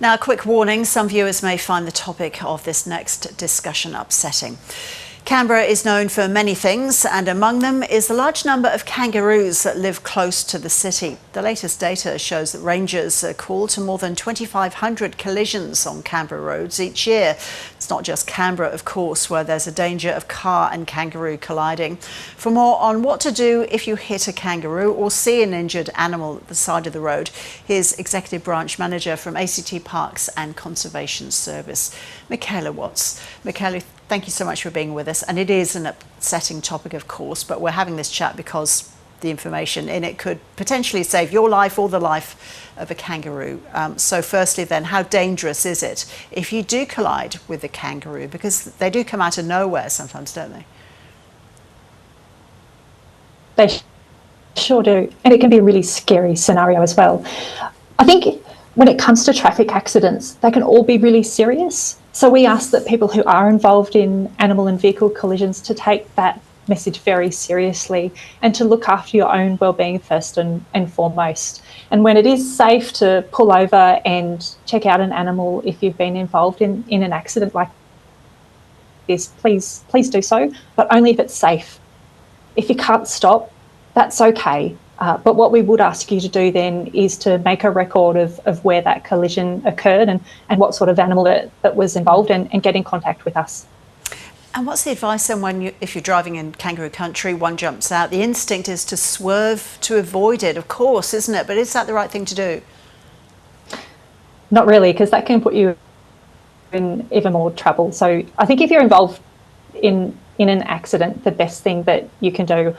Now, a quick warning, some viewers may find the topic of this next discussion upsetting. Canberra is known for many things, and among them is the large number of kangaroos that live close to the city. The latest data shows that rangers call to more than 2,500 collisions on Canberra roads each year. It's not just Canberra, of course, where there's a danger of car and kangaroo colliding. For more on what to do if you hit a kangaroo or see an injured animal at the side of the road, here's Executive Branch Manager from ACT Parks and Conservation Service, Michaela Watts. Michaela, thank you so much for being with us. And it is an upsetting topic, of course, but we're having this chat because the information in it could potentially save your life or the life of a kangaroo. So firstly then, how dangerous is it if you do collide with a kangaroo? Because they do come out of nowhere sometimes, don't they? They sure do. And it can be a really scary scenario as well. I think when it comes to traffic accidents, they can all be really serious. So we ask that people who are involved in animal and vehicle collisions to take that message very seriously and to look after your own well-being first and foremost. And when it is safe to pull over and check out an animal if you've been involved in an accident like this, please do so, but only if it's safe. If you can't stop, that's okay. But what we would ask you to do then is to make a record of where that collision occurred and what sort of animal that was involved and get in contact with us. And what's the advice then if you're driving in kangaroo country, one jumps out? The instinct is to swerve to avoid it, of course, isn't it? But is that the right thing to do? Not really, because that can put you in even more trouble. So I think if you're involved in an accident, the best thing that you can do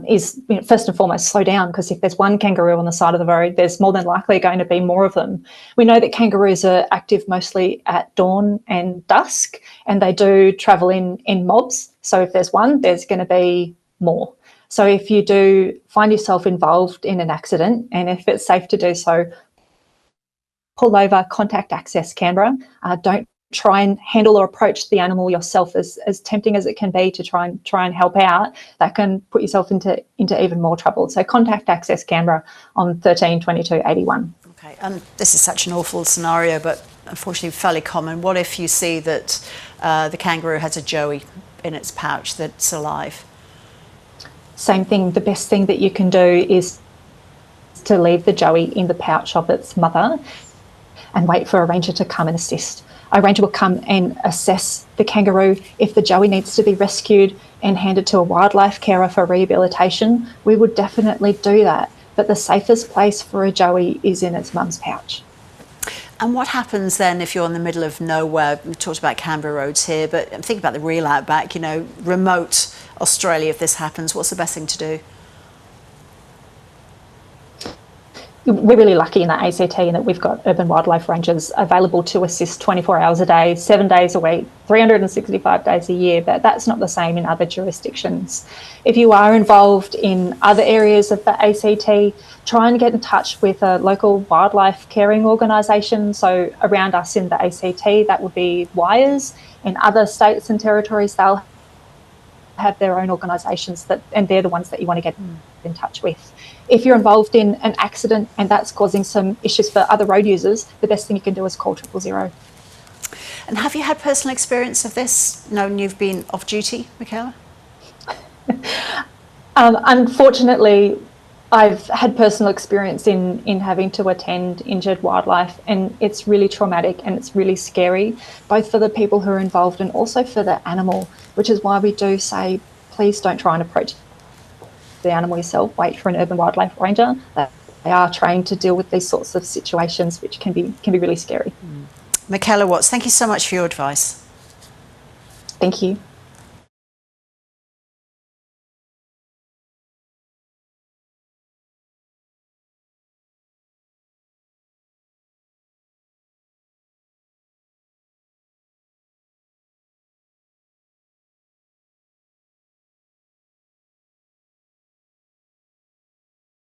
is, first and foremost, slow down, because if there's one kangaroo on the side of the road, there's more than likely going to be more of them. We know that kangaroos are active mostly at dawn and dusk, and they do travel in mobs. So if there's one, there's going to be more. So if you do find yourself involved in an accident, and if it's safe to do so, pull over, contact Access Canberra. Don't try and handle or approach the animal yourself, as tempting as it can be to try and help out. That can put yourself into even more trouble. So contact Access Canberra on 13 22 81. Okay, and this is such an awful scenario, but unfortunately fairly common. What if you see that the kangaroo has a joey in its pouch that's alive? Same thing. The best thing that you can do is to leave the joey in the pouch of its mother and wait for a ranger to come and assist. A ranger will come and assess the kangaroo. If the joey needs to be rescued and handed to a wildlife carer for rehabilitation, we would definitely do that. But the safest place for a joey is in its mum's pouch. And what happens then if you're in the middle of nowhere? We talked about Canberra roads here, but think about the real outback, remote Australia. If this happens, what's the best thing to do? We're really lucky in the ACT in that we've got urban wildlife rangers available to assist 24 hours a day, 7 days a week, 365 days a year, but that's not the same in other jurisdictions. If you are involved in other areas of the ACT, try and get in touch with a local wildlife caring organisation. So around us in the ACT, that would be WIRES. In other states and territories, they'll have their own organisations and they're the ones that you want to get in touch with. If you're involved in an accident and that's causing some issues for other road users, the best thing you can do is call 000. And have you had personal experience of this, knowing you've been off duty, Michaela? Unfortunately, I've had personal experience in having to attend injured wildlife, and it's really traumatic and it's really scary, both for the people who are involved and also for the animal, which is why we do say, please don't try and approach the animal yourself. Wait for an urban wildlife ranger. They are trained to deal with these sorts of situations, which can be really scary. Michaela Watts, thank you so much for your advice. Thank you.